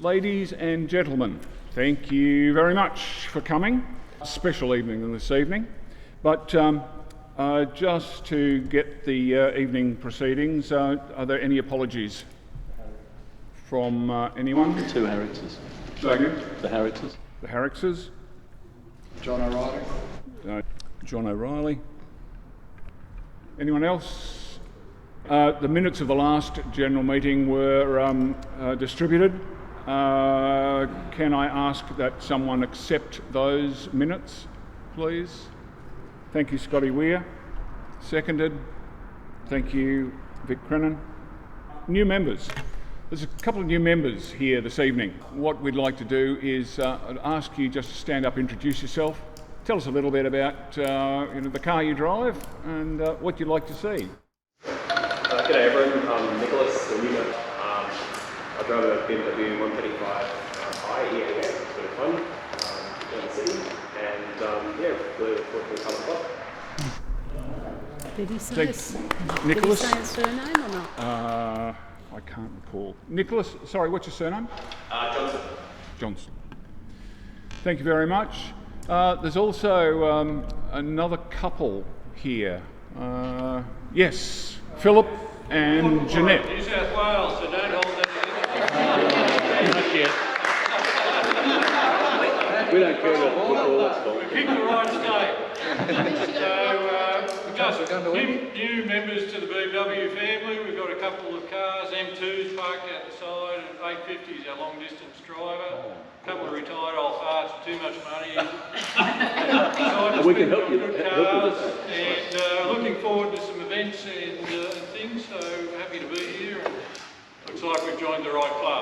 Ladies and gentlemen, thank you very much for coming. Special evening this evening, but just to get the evening proceedings, are there any apologies from anyone? The two Harrises. The Harrises. The Harrises. John O'Reilly. John O'Reilly. Anyone else? The minutes of the last general meeting were distributed. Can I ask that someone accept those minutes, please? Thank you, Scotty Weir. Seconded. Thank you, Vic Crennan. New members. There's a couple of new members here this evening. What we'd like to do is ask you just to stand up, introduce yourself. Tell us a little bit about the car you drive and what you'd like to see. G'day everyone, I'm Nicholas, a new member. I drive a BMW 135i here again, it's a bit of fun in the city, and we're working the Colour Club. Did he say Nicholas? Did he say his surname or not? I can't recall. Nicholas, sorry, what's your surname? Johnson. Johnson. Thank you very much. There's also another couple here. Yes, Philip and Jeanette. New South Wales, so don't hold that Not yet. We don't care about football, that's fine. We picked the right state. So, just new members to the BMW family. We've got a couple of cars, M2s parked out the side, and 850s, our long distance driver. A couple of retired old farts with too much money. We can help you. Good cars, and looking forward to some events and things, so happy to be here. And looks like we've joined the right club.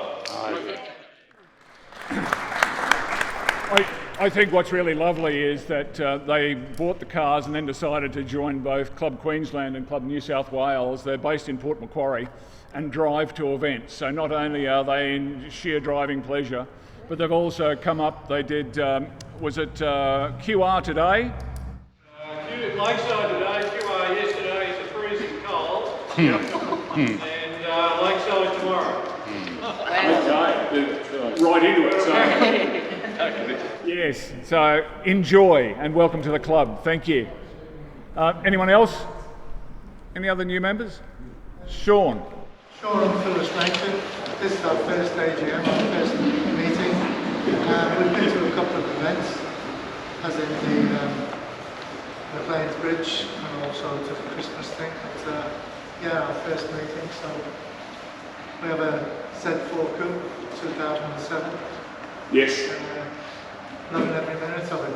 I think what's really lovely is that they bought the cars and then decided to join both Club Queensland and Club New South Wales. They're based in Port Macquarie and drive to events. So not only are they in sheer driving pleasure, but they've also come up, they did, was it QR today? Lakeside today, QR yesterday, it's a freezing cold. And Lakeside tomorrow. Right into it. So. Yes, so enjoy and welcome to the club. Thank you. Anyone else? Any other new members? Sean. Sean, I'm Phyllis Langford. This is our first AGM, our first meeting. We've been to a couple of events, as in the Plains Bridge and also to the Christmas thing. But our first meeting. So we have a Z4 Coupe 2007. Yes. Loving every minute of it.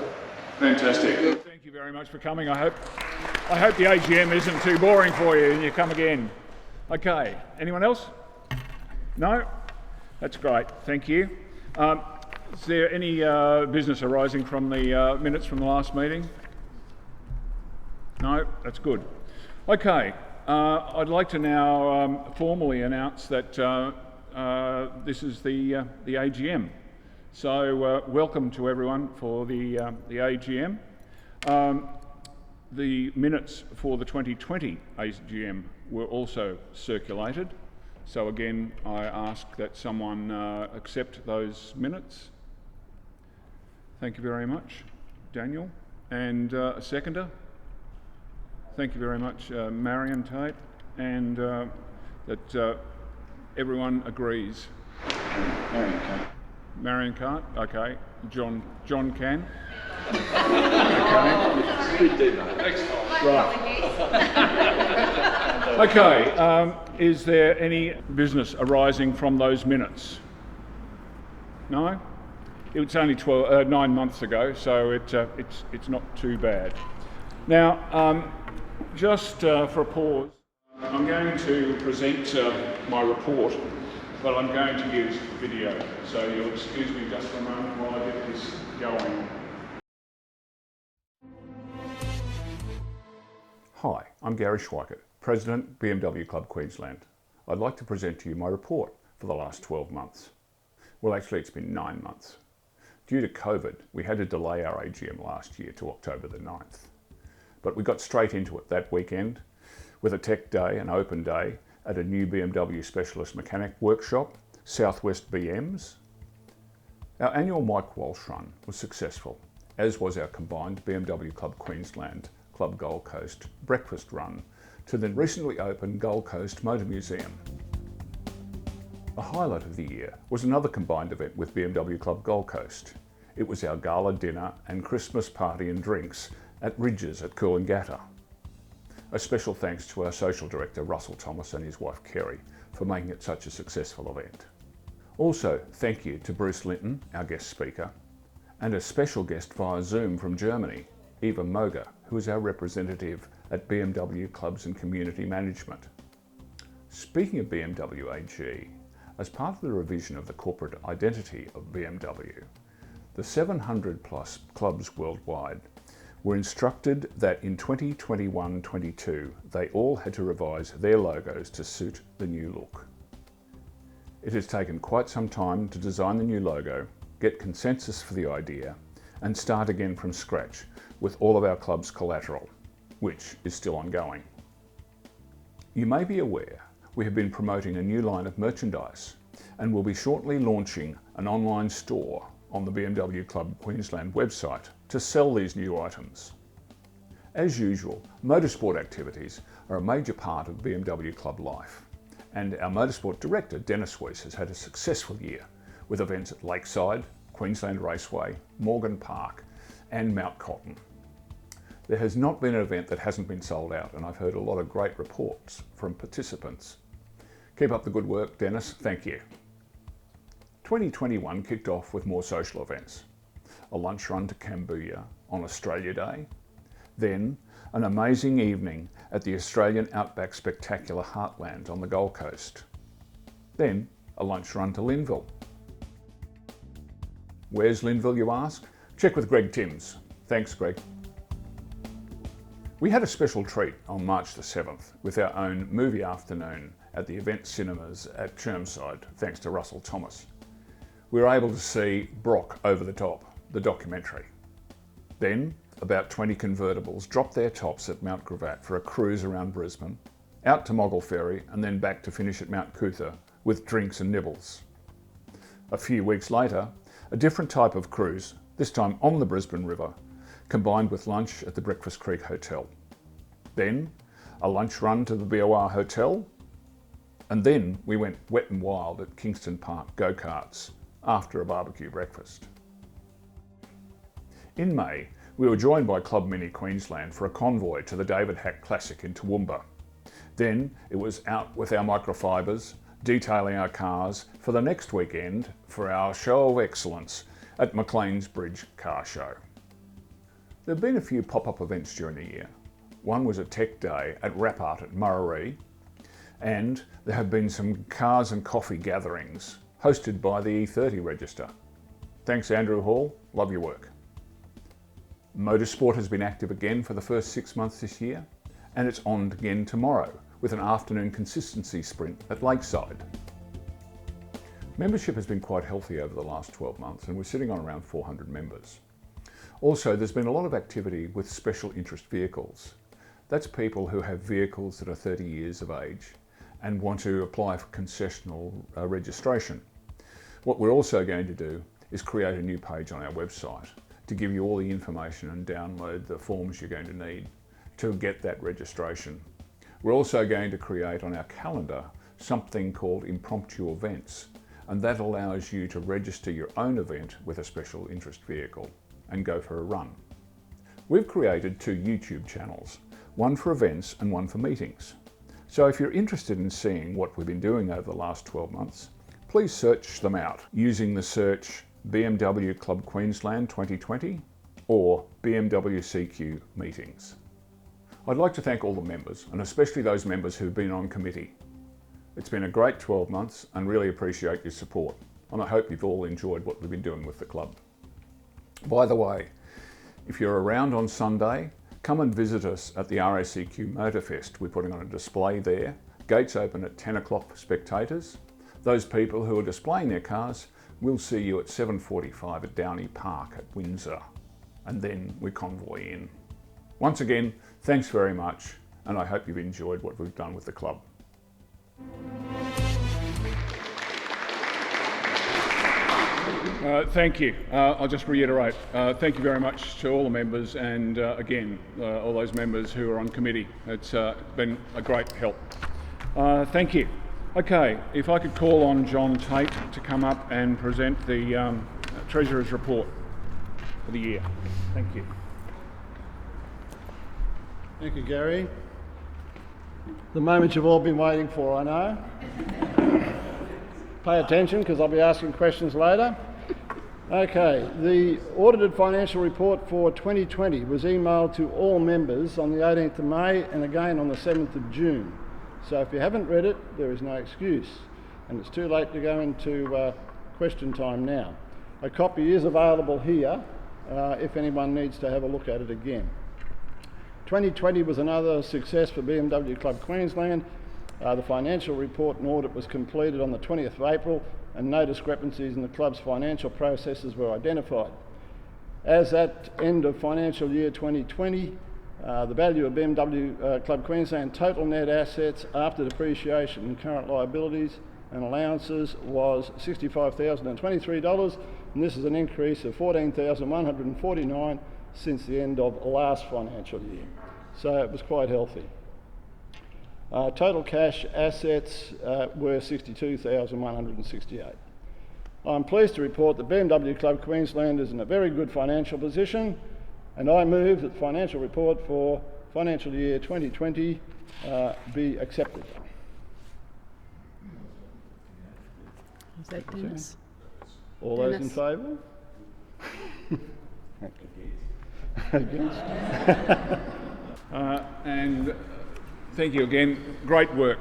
Fantastic. Thank you very much for coming. I hope the AGM isn't too boring for you and you come again. Okay. Anyone else? No? That's great. Thank you. Is there any business arising from the minutes from the last meeting? No? That's good. Okay. I'd like to now formally announce that this is the AGM. So welcome to everyone for the AGM. The minutes for the 2020 AGM were also circulated. So again, I ask that someone accept those minutes. Thank you very much, Daniel. And a seconder. Thank you very much, Marion Tate. And that everyone agrees. Marion can't? Okay. John can? Okay. Right. Okay. Is there any business arising from those minutes? No? It was only 9 months ago, so it's not too bad. Now, just for a pause, I'm going to present my report, but I'm going to use video, so you'll excuse me just for a moment while I get this going. Hi, I'm Gary Schweikert, President, BMW Club Queensland. I'd like to present to you my report for the last 12 months. Well, actually it's been 9 months. Due to COVID, we had to delay our AGM last year to October the 9th. But we got straight into it that weekend with a tech day, an open day, at a new BMW specialist mechanic workshop, Southwest BMs, Our annual Mike Walsh run was successful, as was our combined BMW Club Queensland, Club Gold Coast breakfast run to the recently opened Gold Coast Motor Museum. The highlight of the year was another combined event with BMW Club Gold Coast. It was our gala dinner and Christmas party and drinks at Ridges at Coolangatta. A special thanks to our social director Russell Thomas and his wife Kerry for making it such a successful event. Also, thank you to Bruce Linton, our guest speaker, and a special guest via Zoom from Germany, Eva Moga, who is our representative at BMW Clubs and Community Management. Speaking of BMW AG, as part of the revision of the corporate identity of BMW, the 700 plus clubs worldwide were instructed that in 2021-22 they all had to revise their logos to suit the new look. It has taken quite some time to design the new logo, get consensus for the idea, and start again from scratch with all of our club's collateral, which is still ongoing. You may be aware we have been promoting a new line of merchandise and will be shortly launching an online store on the BMW Club Queensland website to sell these new items. As usual, motorsport activities are a major part of BMW Club life, and our motorsport director Dennis Weiss has had a successful year with events at Lakeside, Queensland Raceway, Morgan Park and Mount Cotton. There has not been an event that hasn't been sold out, and I've heard a lot of great reports from participants. Keep up the good work, Dennis, thank you. 2021 kicked off with more social events. A lunch run to Cambodia on Australia Day, then an amazing evening at the Australian Outback Spectacular Heartland on the Gold Coast, then a lunch run to Linville. Where's Linville, you ask? Check with Greg Timms. Thanks, Greg. We had a special treat on March the 7th with our own movie afternoon at the Event Cinemas at Chermside, thanks to Russell Thomas. We were able to see Brock Over the Top, the documentary. Then, about 20 convertibles dropped their tops at Mount Gravatt for a cruise around Brisbane, out to Moggle Ferry and then back to finish at Mount Cootha with drinks and nibbles. A few weeks later, a different type of cruise, this time on the Brisbane River, combined with lunch at the Breakfast Creek Hotel. Then, a lunch run to the BOR Hotel, and then we went wet and wild at Kingston Park go-karts after a barbecue breakfast. In May, we were joined by Club Mini Queensland for a convoy to the David Hack Classic in Toowoomba. Then it was out with our microfibres, detailing our cars for the next weekend for our show of excellence at Maclean's Bridge Car Show. There have been a few pop-up events during the year. One was a tech day at Rap Art at Murray, and there have been some cars and coffee gatherings hosted by the E30 Register. Thanks, Andrew Hall, love your work. Motorsport has been active again for the first 6 months this year, and it's on again tomorrow with an afternoon consistency sprint at Lakeside. Membership has been quite healthy over the last 12 months, and we're sitting on around 400 members. Also, there's been a lot of activity with special interest vehicles. That's people who have vehicles that are 30 years of age and want to apply for concessional registration. What we're also going to do is create a new page on our website to give you all the information and download the forms you're going to need to get that registration. We're also going to create on our calendar something called impromptu events, and that allows you to register your own event with a special interest vehicle and go for a run. We've created 2 YouTube channels, one for events and one for meetings. So if you're interested in seeing what we've been doing over the last 12 months, please search them out using the search BMW Club Queensland 2020 or BMWCQ meetings. I'd like to thank all the members, and especially those members who've been on committee. It's been a great 12 months and really appreciate your support, and I hope you've all enjoyed what we've been doing with the club. By the way, if you're around on Sunday, come and visit us at the RACQ Motorfest. We're putting on a display there. Gates open at 10 o'clock for spectators. Those people who are displaying their cars, we'll see you at 7:45 at Downey Park at Windsor, and then we convoy in. Once again, thanks very much, and I hope you've enjoyed what we've done with the club. Thank you. I'll just reiterate, thank you very much to all the members and again, all those members who are on committee. It's been a great help. Thank you. Okay, if I could call on John Tate to come up and present the Treasurer's report for the year. Thank you. Thank you, Gary. The moment you've all been waiting for, I know. Pay attention because I'll be asking questions later. Okay, the audited financial report for 2020 was emailed to all members on the 18th of May and again on the 7th of June. So if you haven't read it, there is no excuse. And it's too late to go into question time now. A copy is available here if anyone needs to have a look at it again. 2020 was another success for BMW Club Queensland. The financial report and audit was completed on the 20th of April and no discrepancies in the club's financial processes were identified. As at end of financial year 2020, the value of BMW Club Queensland total net assets after depreciation and current liabilities and allowances was $65,023, and this is an increase of $14,149 since the end of last financial year. So it was quite healthy. Total cash assets were $62,168. I'm pleased to report that BMW Club Queensland is in a very good financial position, and I move that the financial report for financial year 2020 be accepted. Is that Dennis? All those in Dennis. favour? Against? And thank you again. Great work.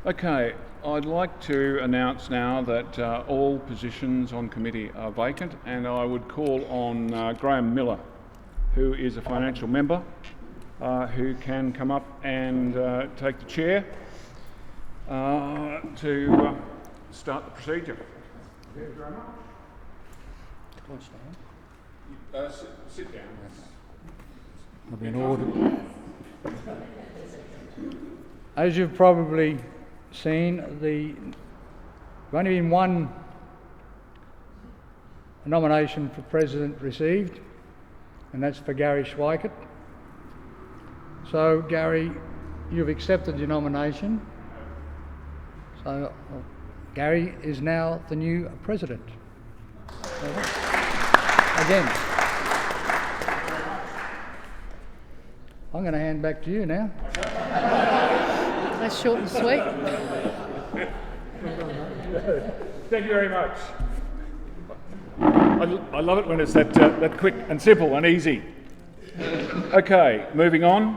Okay, I'd like to announce now that all positions on committee are vacant, and I would call on Graham Miller, who is a financial member, who can come up and take the chair to start the procedure. Thank you very much. Sit down. I've been ordered. As you've probably seen, there's only been one nomination for President received, and that's for Gary Schweikert. So, Gary, you've accepted your nomination. So, Gary is now the new President. Again. I'm going to hand back to you now. That's short and sweet. Thank you very much. I love it when it's that quick and simple and easy. Okay, moving on.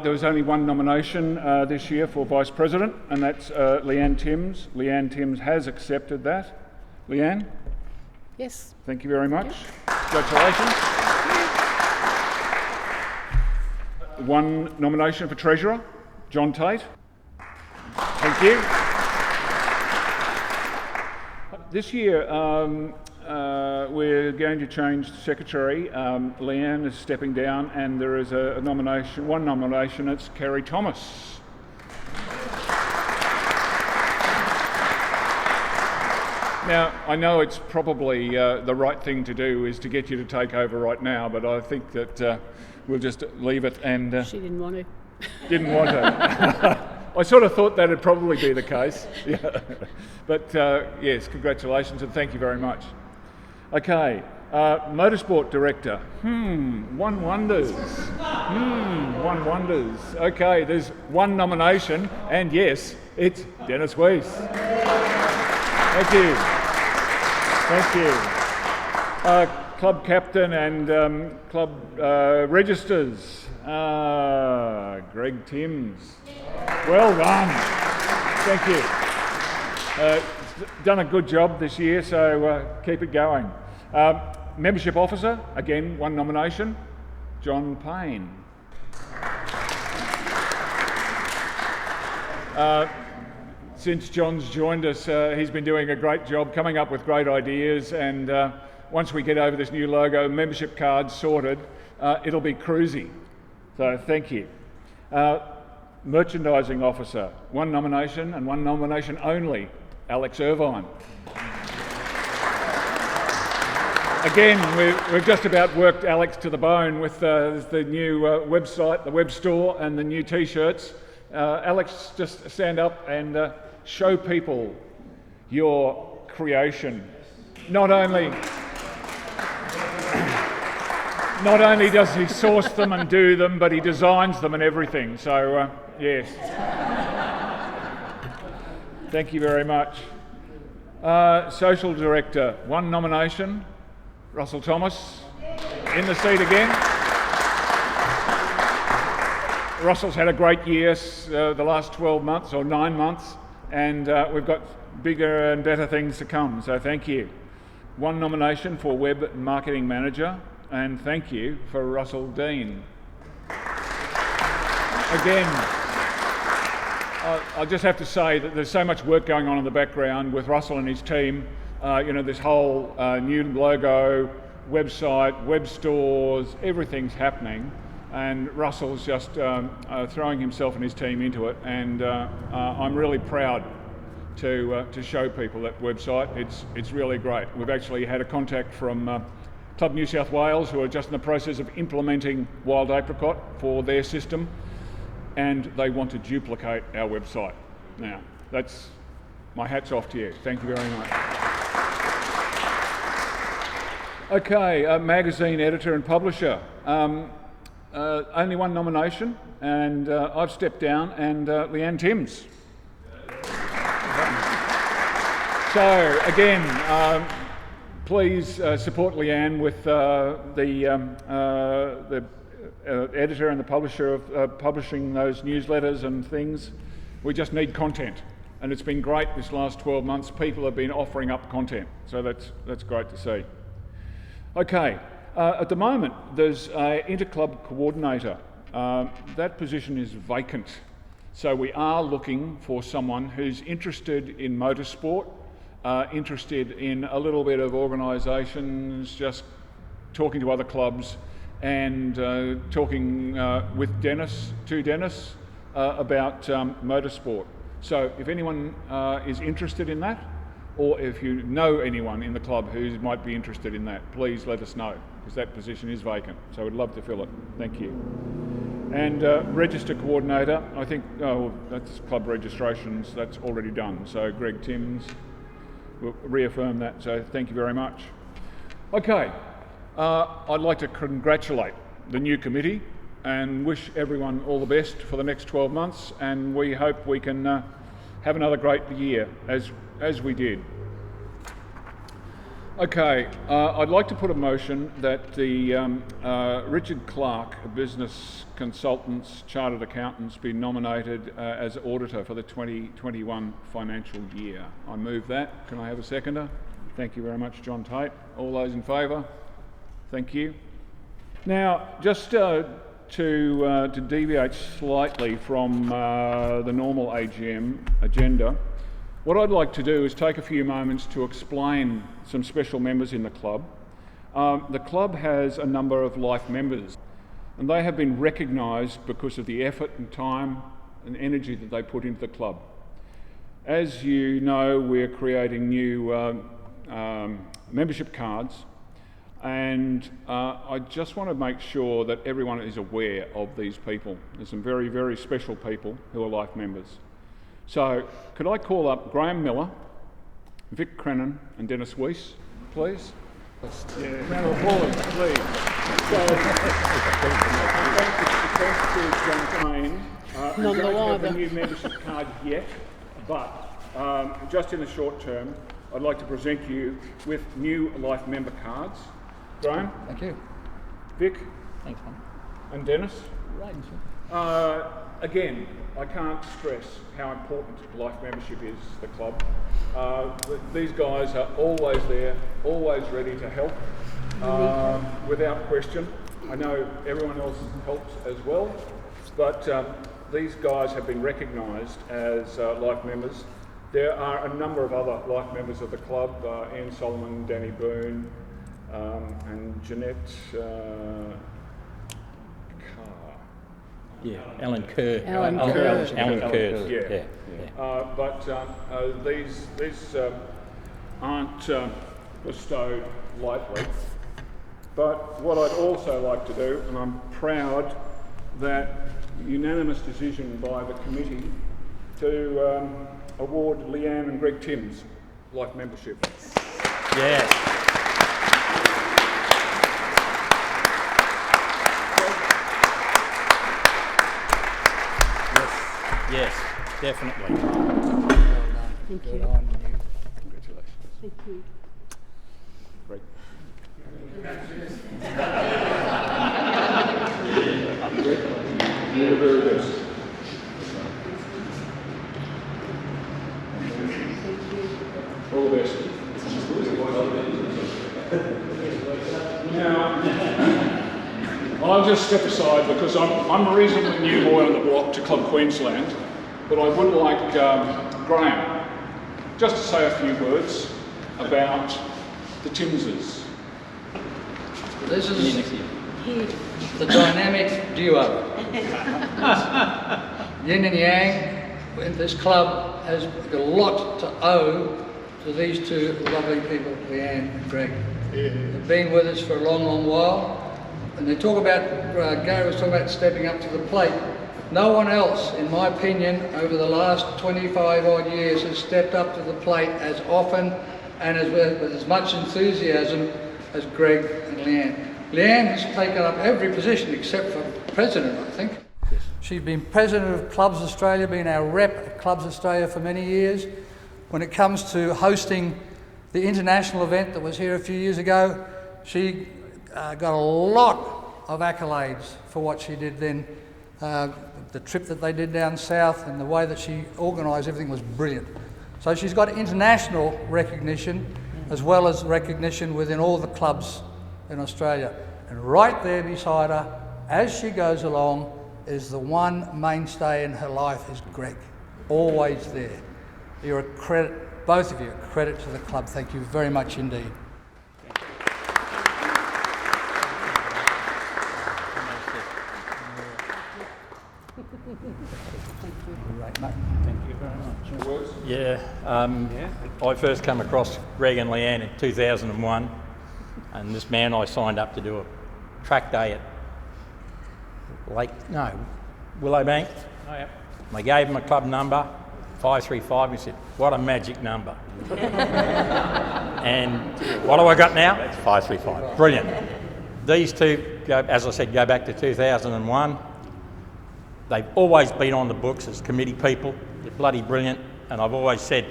There was only one nomination this year for Vice President, and that's Leanne Timms. Leanne Timms has accepted that. Leanne? Yes. Thank you very much. Congratulations. One nomination for Treasurer, John Tate. Thank you. This year we're going to change the Secretary. Leanne is stepping down, and there is a nomination, one nomination, it's Kerry Thomas. Now, I know it's probably the right thing to do is to get you to take over right now, but I think that we'll just leave it and... She didn't want to. Didn't want to. I sort of thought that'd probably be the case. Yeah. But yes, congratulations and thank you very much. Okay, Motorsport Director. One wonders. One wonders. Okay, there's one nomination, and yes, it's Dennis Weiss. Thank you. Thank you. Club Captain and Club Registers. Greg Timms. Well done. Thank you. Done a good job this year, so keep it going. Membership Officer, again, one nomination, John Payne. Since John's joined us, he's been doing a great job coming up with great ideas, and once we get over this new logo, membership cards sorted, it'll be cruisy. So thank you. Merchandising Officer, one nomination and one nomination only, Alex Irvine. Again, we've just about worked Alex to the bone with the new website, the web store, and the new T-shirts. Alex, just stand up and show people your creation. Not only does he source them and do them, but he designs them and everything. So, yes. Thank you very much. Social Director, one nomination. Russell Thomas, in the seat again. Russell's had a great year the last 12 months or 9 months, and we've got bigger and better things to come, so thank you. One nomination for Web and Marketing Manager, and thank you for Russell Dean. Again, I just have to say that there's so much work going on in the background with Russell and his team. This whole new logo, website, web stores, everything's happening, and Russell's just throwing himself and his team into it, and I'm really proud to show people that website. It's really great. We've actually had a contact from Club New South Wales, who are just in the process of implementing Wild Apricot for their system, and they want to duplicate our website. Now, that's my hat's off to you. Thank you very much. Okay, magazine editor and publisher. Only one nomination, and I've stepped down, and Leanne Timms. So again, please support Leanne with the editor and the publisher of publishing those newsletters and things. We just need content, and it's been great this last 12 months. People have been offering up content, so that's great to see. Okay, at the moment there's an interclub coordinator. That position is vacant, so we are looking for someone who's interested in motorsport, interested in a little bit of organisations, just talking to other clubs, and talking with Dennis about motorsport. So if anyone is interested in that, or if you know anyone in the club who might be interested in that, please let us know, because that position is vacant, so we'd love to fill it. Thank you. And register coordinator, I think, that's club registrations, that's already done, so Greg Timms will reaffirm that, so thank you very much. Okay, I'd like to congratulate the new committee and wish everyone all the best for the next 12 months, and we hope we can have another great year as we did. Okay, I'd like to put a motion that the Richard Clark Business Consultants Chartered Accountants be nominated as auditor for the 2021 financial year. I move that. Can I have a seconder? Thank you very much, John Tate. All those in favour? Thank you. Now, just to deviate slightly from the normal AGM agenda, what I'd like to do is take a few moments to explain some special members in the club. The club has a number of life members, and they have been recognised because of the effort and time and energy that they put into the club. As you know, we're creating new membership cards, and I just want to make sure that everyone is aware of these people. There's some very, very special people who are life members. So, could I call up Graham Miller, Vic Crennan and Dennis Weiss, please? Round of applause, please. So, thanks to John Payne. We don't have the new membership card yet, but just in the short term, I'd like to present you with new life member cards. Graham? Thank you. Vic? Thanks, man. And Dennis? Right. Again, I can't stress how important life membership is to the club. These guys are always there, always ready to help, without question. I know everyone else helps as well, but these guys have been recognised as life members. There are a number of other life members of the club, Ian Solomon, Danny Boone, and Jeanette Alan Kerr. Alan Kerr. Alan Kerr. Yeah. But these aren't bestowed lightly. But what I'd also like to do, and I'm proud that unanimous decision by the committee to award Leanne and Greg Timms life membership. Yes. Yes, definitely. Thank you. Congratulations. Thank you. Greg. You're the very best. All the best. Now, I'll just step aside because I'm a reasonably new boy on the block to Club Queensland, but I would like Graham just to say a few words about the Timmses. This is the dynamic duo. Yin and Yang. This club has a lot to owe to these two lovely people, Leanne and Greg. They've been with us for a long, long while. And they talk about, Gary was talking about stepping up to the plate. No one else, in my opinion, over the last 25 odd years has stepped up to the plate as often and with as much enthusiasm as Greg and Leanne. Leanne has taken up every position except for president, I think. Yes. She's been president of Clubs Australia, been our rep at Clubs Australia for many years. When it comes to hosting the international event that was here a few years ago, she got a lot of accolades for what she did then. The trip that they did down south and the way that she organised everything was brilliant. So she's got international recognition as well as recognition within all the clubs in Australia. And right there beside her, as she goes along, is the one mainstay in her life is Greg. Always there. You're a credit, both of you, a credit to the club. Thank you very much indeed. Thank you very much. Yeah, I first come across Greg and Leanne in 2001, and this man I signed up to do a track day at Willowbank. Oh, yep. I gave him a club number, 535. He said, "What a magic number!" And what do I got now? It's 535. Brilliant. These two, as I said, go back to 2001. They've always been on the books as committee people. They're bloody brilliant. And I've always said,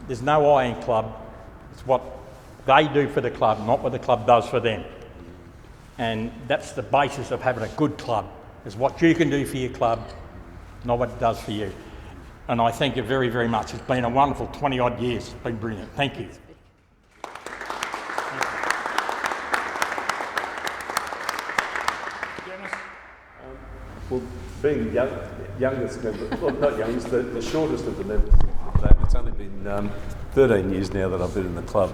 there's no I in club. It's what they do for the club, not what the club does for them. And that's the basis of having a good club, is what you can do for your club, not what it does for you. And I thank you very, very much. It's been a wonderful 20 odd years. It's been brilliant. Thank you. Well, being youngest member, well, not youngest, the shortest of the members of that, it's only been 13 years now that I've been in the club.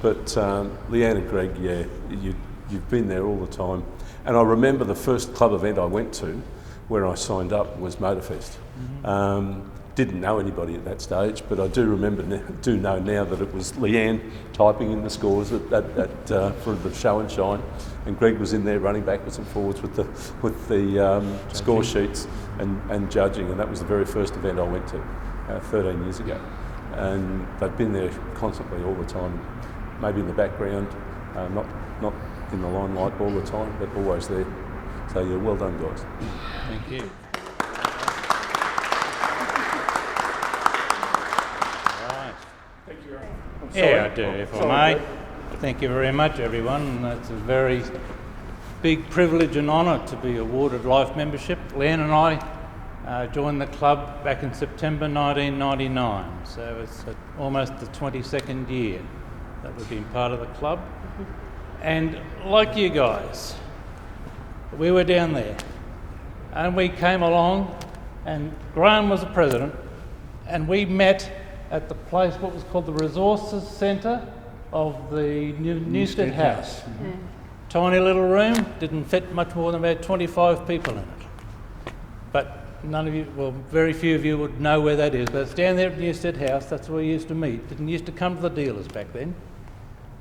But Leanne and Greg, yeah, you've been there all the time. And I remember the first club event I went to, where I signed up, was Motorfest. Didn't know anybody at that stage, but I do know now that it was Leanne typing in the scores for the show and shine, and Greg was in there running backwards and forwards with the score sheets and judging, and that was the very first event I went to 13 years ago. And they've been there constantly all the time, maybe in the background, not in the limelight all the time, but always there. So yeah, well done, guys. Thank you. Yeah, I do, if I may. Thank you very much, everyone. It's a very big privilege and honour to be awarded life membership. Leanne and I joined the club back in September 1999, so it's almost the 22nd year that we've been part of the club. And like you guys, we were down there, and we came along, and Graham was the president, and we met at the place, what was called the Resources Centre of the Newstead House. Tiny little room, didn't fit much more than about 25 people in it. But none of you, well, very few of you would know where that is, but it's down there at Newstead House. That's where we used to meet. Didn't used to come to the dealers back then.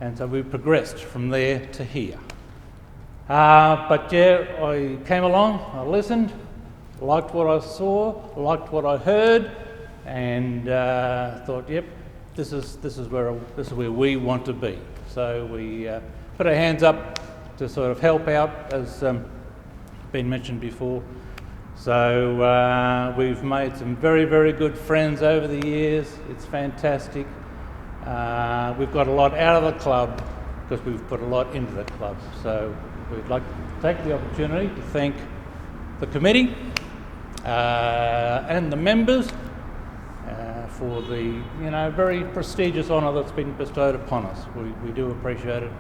And so we progressed from there to here. But yeah, I came along, I listened, liked what I saw, liked what I heard, and thought, yep, this is where we want to be. So we put our hands up to sort of help out, as been mentioned before. So we've made some very, very good friends over the years. It's fantastic. We've got a lot out of the club because we've put a lot into the club. So we'd like to take the opportunity to thank the committee and the members for the very prestigious honour that's been bestowed upon us. We do appreciate it,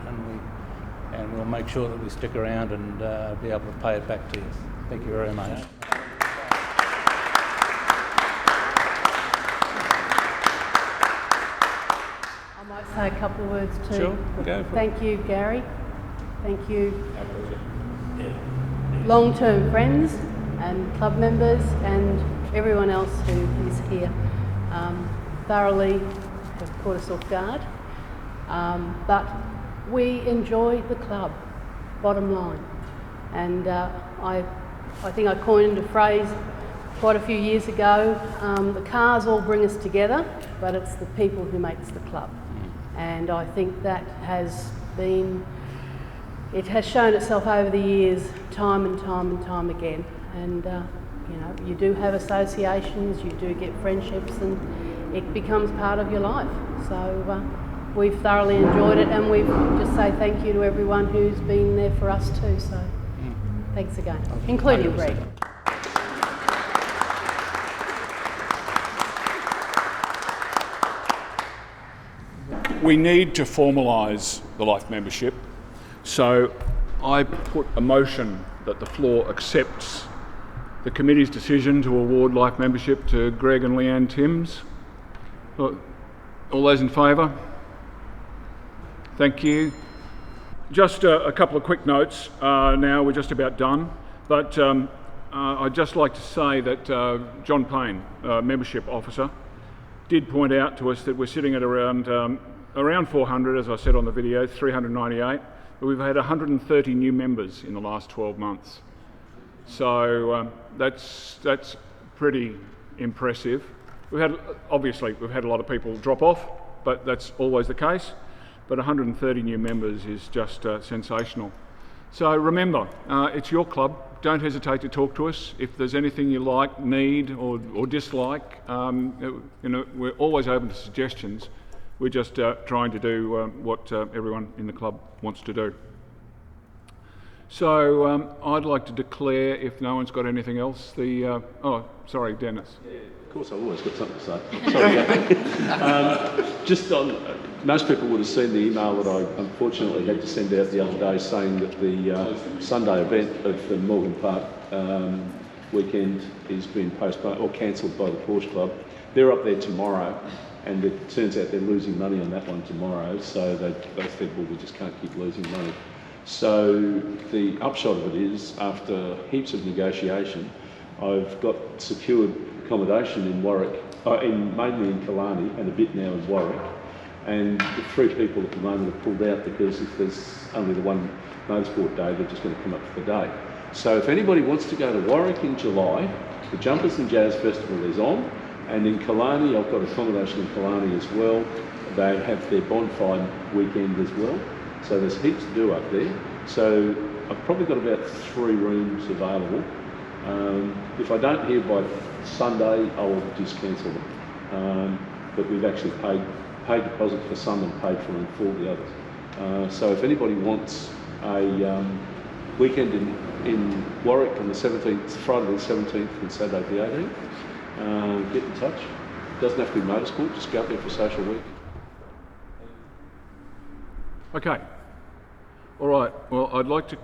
and we'll make sure that we stick around and be able to pay it back to you. Thank you very much. I might say a couple of words too. Sure, go for it. Thank you, Gary. Thank you, long-term friends and club members and everyone else who is here. Thoroughly have caught us off guard, but we enjoy the club, bottom line. And I think I coined a phrase quite a few years ago, the cars all bring us together, but it's the people who makes the club. And I think that has shown itself over the years, time and time again. And you do have associations, you do get friendships, and it becomes part of your life. So we've thoroughly enjoyed it, and we just say thank you to everyone who's been there for us too. So thanks again, including 100%. Greg. We need to formalise the life membership, so I put a motion that the floor accepts the committee's decision to award life membership to Greg and Leanne Timms. All those in favour? Thank you. Just a couple of quick notes now, we're just about done, but I'd just like to say that John Payne, membership officer, did point out to us that we're sitting at around 400, as I said on the video, 398, but we've had 130 new members in the last 12 months. So that's pretty impressive. Obviously we've had a lot of people drop off, but that's always the case. But 130 new members is just sensational. So remember, it's your club. Don't hesitate to talk to us. If there's anything you like, need, or dislike, we're always open to suggestions. We're just trying to do what everyone in the club wants to do. So I'd like to declare, if no one's got anything else, sorry, Dennis. Yeah, of course, I've always got something to say. Sorry, Gary. Just on, most people would have seen the email that I unfortunately had to send out the other day saying that the Sunday event of the Morgan Park weekend is being postponed or cancelled by the Porsche Club. They're up there tomorrow, and it turns out they're losing money on that one tomorrow, so they said, well, we just can't keep losing money. So the upshot of it is, after heaps of negotiation, I've got secured accommodation in Warwick, mainly in Killarney and a bit now in Warwick. And the 3 people at the moment have pulled out because if there's only the one motorsport day, they're just going to come up for the day. So if anybody wants to go to Warwick in July, the Jumpers and Jazz Festival is on. And in Killarney, I've got accommodation in Killarney as well. They have their bonfire weekend as well. So there's heaps to do up there. So I've probably got about 3 rooms available. If I don't hear by Sunday, I'll just cancel them. But we've actually paid deposit for some and paid for in full the others. So if anybody wants a weekend in Warwick on the 17th, Friday the 17th and Saturday the 18th, get in touch. Doesn't have to be motorsport, just go up there for a social week. Okay. All right. Well, I'd like to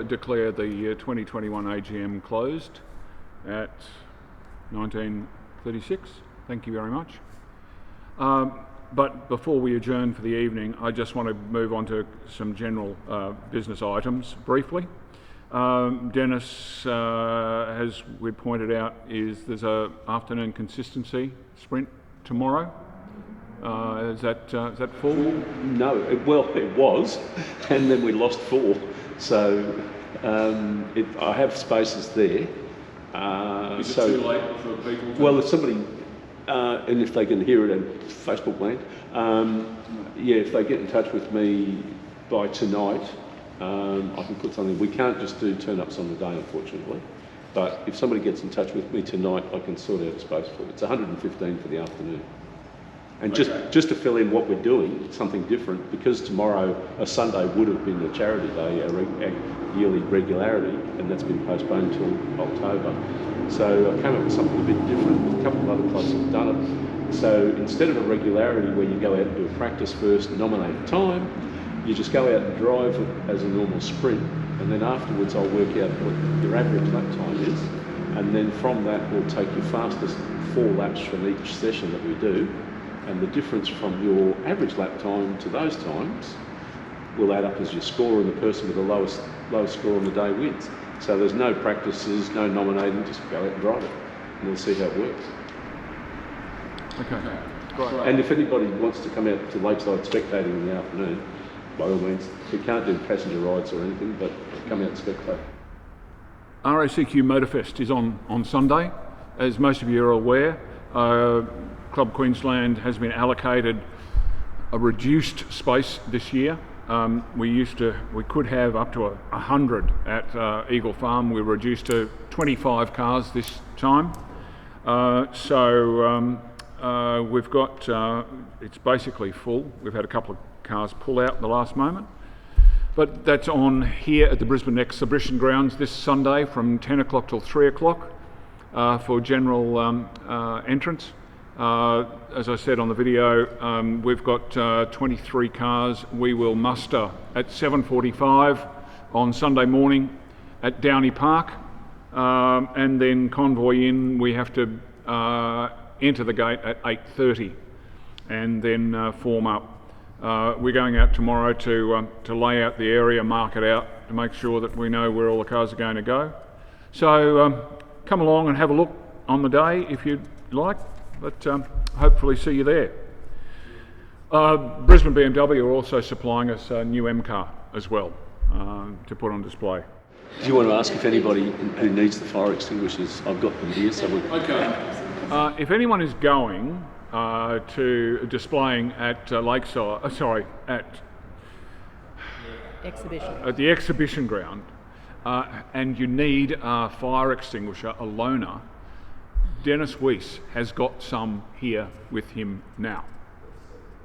declare the 2021 AGM closed at 19:36. Thank you very much. But before we adjourn for the evening, I just want to move on to some general business items briefly. Dennis, as we pointed out, there's a afternoon consistency sprint tomorrow. Is that full? No, it was, and then we lost 4. So I have spaces there. Is it too late for people to... Well, if somebody, and if they can hear it in Facebook land, if they get in touch with me by tonight, I can put something. We can't just do turn-ups on the day, unfortunately. But if somebody gets in touch with me tonight, I can sort out a space for it. It's 115 for the afternoon. And just to fill in what we're doing, something different, because tomorrow, a Sunday, would have been a charity day, a yearly regularity, and that's been postponed till October. So I came up with something a bit different. A couple of other clubs have done it. So instead of a regularity where you go out and do a practice first, nominate a time, you just go out and drive as a normal sprint, and then afterwards I'll work out what your average lap time is, and then from that we'll take your fastest 4 laps from each session that we do, and the difference from your average lap time to those times will add up as your score, and the person with the lowest score on the day wins. So there's no practices, no nominating, just go out and drive it, and we'll see how it works. Okay, great. And if anybody wants to come out to Lakeside spectating in the afternoon, by all means, we can't do passenger rides or anything, but come out and spectate. RACQ Motorfest is on Sunday. As most of you are aware, Club Queensland has been allocated a reduced space this year. We could have up to 100 at Eagle Farm. We're reduced to 25 cars this time. We've got, it's basically full. We've had a couple of cars pull out at the last moment. But that's on here at the Brisbane Exhibition Grounds this Sunday from 10 o'clock till 3 o'clock for general entrance. As I said on the video, we've got 23 cars. We will muster at 7:45 on Sunday morning at Downey Park, and then convoy in. We have to enter the gate at 8:30 and then form up. We're going out tomorrow to lay out the area, mark it out, to make sure that we know where all the cars are going to go. So come along and have a look on the day if you'd like, but hopefully see you there. Brisbane BMW are also supplying us a new M car as well to put on display. Do you want to ask if anybody who needs the fire extinguishers? I've got them here, so Okay. If anyone is going to displaying at Lakeside, at the exhibition ground, and you need a fire extinguisher, a loaner, Dennis Weiss has got some here with him now.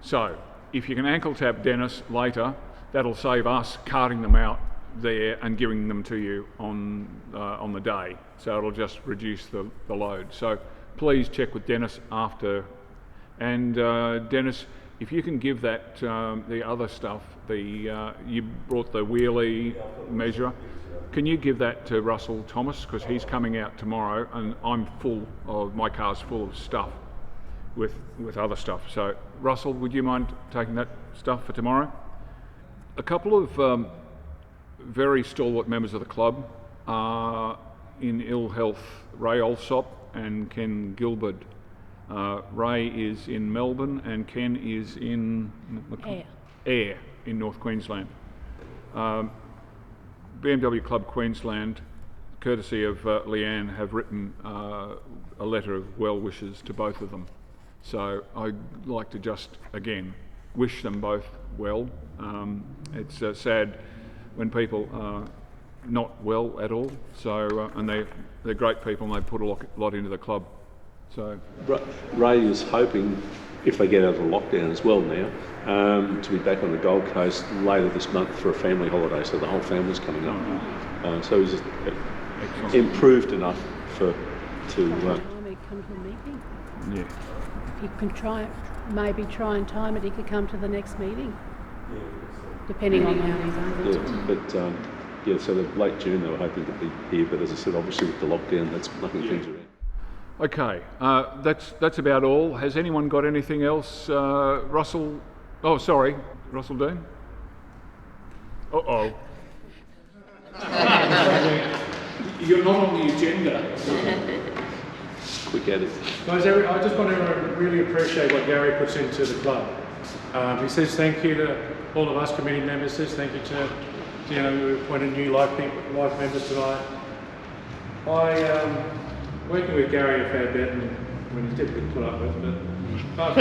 So if you can ankle tap Dennis later, that'll save us carting them out there and giving them to you on the day. So it'll just reduce the load. So please check with Dennis after. And Dennis, if you can give that the other stuff, you brought the wheelie measure. Can you give that to Russell Thomas, because he's coming out tomorrow, and my car's full of stuff with other stuff. So Russell, would you mind taking that stuff for tomorrow? A couple of very stalwart members of the club are in ill health, Ray Alsop and Ken Gilbert. Ray is in Melbourne and Ken is in Ayr in North Queensland. BMW Club Queensland, courtesy of Leanne, have written a letter of well wishes to both of them. So I'd like to just again wish them both well. It's sad when people are not well at all. So and they're great people and they put a lot into the club. So Ray is hoping, if they get out of the lockdown as well now, to be back on the Gold Coast later this month for a family holiday. So the whole family's coming up. So he's improved enough to. Time he come to the meeting. Yeah. He can maybe try and time it. He could come to the next meeting, depending on how he's able to. But so the late June they were hoping to be here, but as I said, obviously with the lockdown, that's knocking things around. Okay, that's about all. Has anyone got anything else? Russell? Oh, sorry, Russell Dean? Uh-oh. You're not on the agenda. quick edit. Guys, I just want to really appreciate what Gary puts into the club. He says thank you to all of us committee members. Says thank you to we appointed new life members tonight. Working with Gary a fair bit, and when he's difficult to put up with, but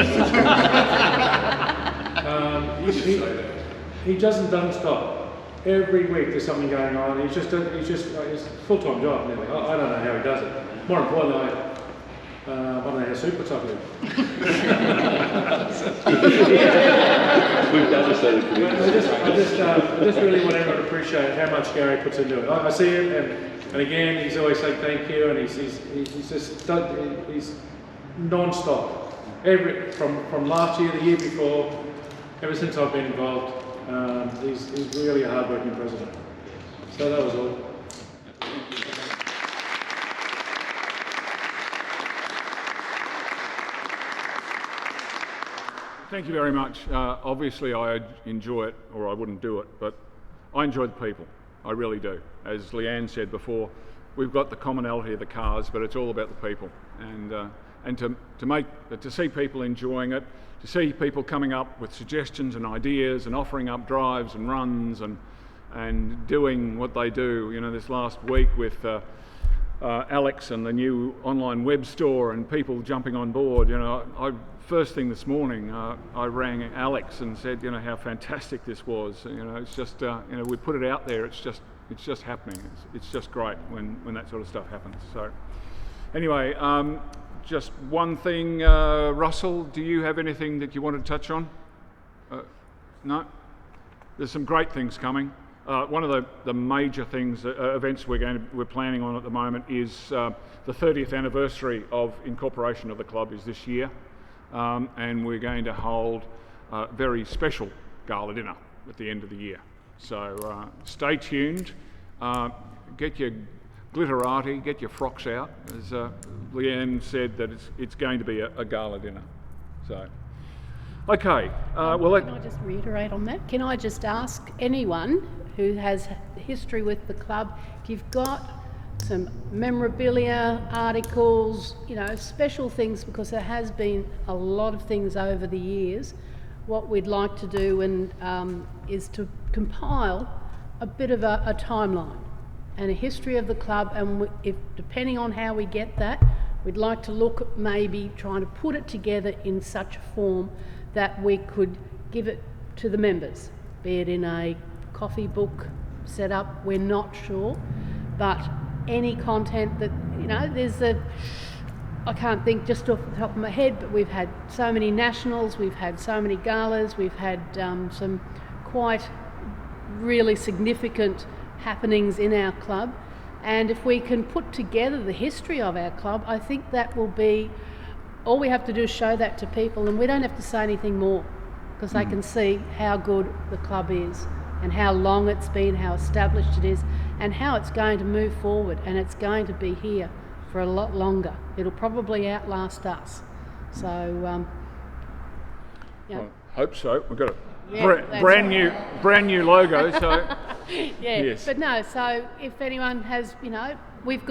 he doesn't stop. Every week there's something going on. It's a full-time job. Nearly. I don't know how he does it. More importantly, I don't know how super top it. We've done this as a committee. I just really want everyone to appreciate how much Gary puts into it. I see him, and again, he's always saying thank you, and he's non-stop. From last year, the year before, ever since I've been involved, he's really a hard-working president. So that was all. Thank you very much. Obviously I enjoy it, or I wouldn't do it, but I enjoy the people. I really do. As Leanne said before, we've got the commonality of the cars, but it's all about the people. And to see people enjoying it, to see people coming up with suggestions and ideas and offering up drives and runs and doing what they do. This last week with Alex and the new online web store and people jumping on board. First thing this morning, I rang Alex and said, how fantastic this was. It's just, we put it out there. It's just happening. It's just great when that sort of stuff happens. So, anyway, just one thing, Russell. Do you have anything that you want to touch on? No. There's some great things coming. One of the major things, events we're planning on at the moment is the 30th anniversary of incorporation of the club is this year. And we're going to hold a very special gala dinner at the end of the year. So stay tuned, get your glitterati, get your frocks out. As Leanne said, that it's going to be a gala dinner. So, okay. Can I just reiterate on that? Can I just ask anyone who has history with the club, if you've got some memorabilia, articles, special things, because there has been a lot of things over the years. What we'd like to do is to compile a bit of a timeline and a history of the club, and depending on how we get that, we'd like to look at maybe trying to put it together in such a form that we could give it to the members, be it in a coffee book setup, we're not sure, but any content that, I can't think just off the top of my head, but we've had so many nationals, we've had so many galas, we've had some quite really significant happenings in our club, and if we can put together the history of our club, I think that will be, all we have to do is show that to people, and we don't have to say anything more, because they can see how good the club is and how long it's been, how established it is, and how it's going to move forward, and it's going to be here for a lot longer. It'll probably outlast us. So, I hope so. We've got a brand new logo. So, yes. But no. So, if anyone has, we've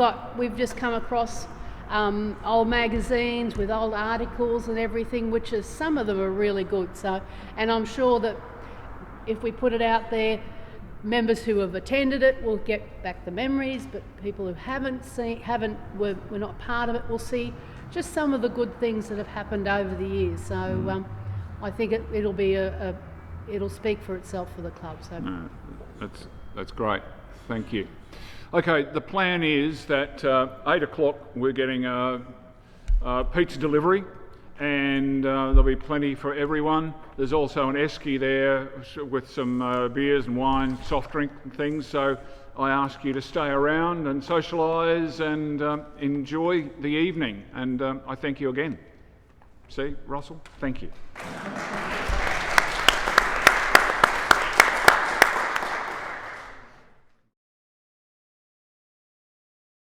just come across old magazines with old articles and everything, which is, some of them are really good. So, and I'm sure that if we put it out there, members who have attended it will get back the memories, but people who were not part of it will see just some of the good things that have happened over the years. So I think it'll speak for itself for the club. So that's great. Thank you. Okay, the plan is that 8 o'clock we're getting a pizza delivery, and there'll be plenty for everyone. There's also an esky there with some beers and wine, soft drink and things, so I ask you to stay around and socialise and enjoy the evening, and I thank you again. See, Russell, thank you.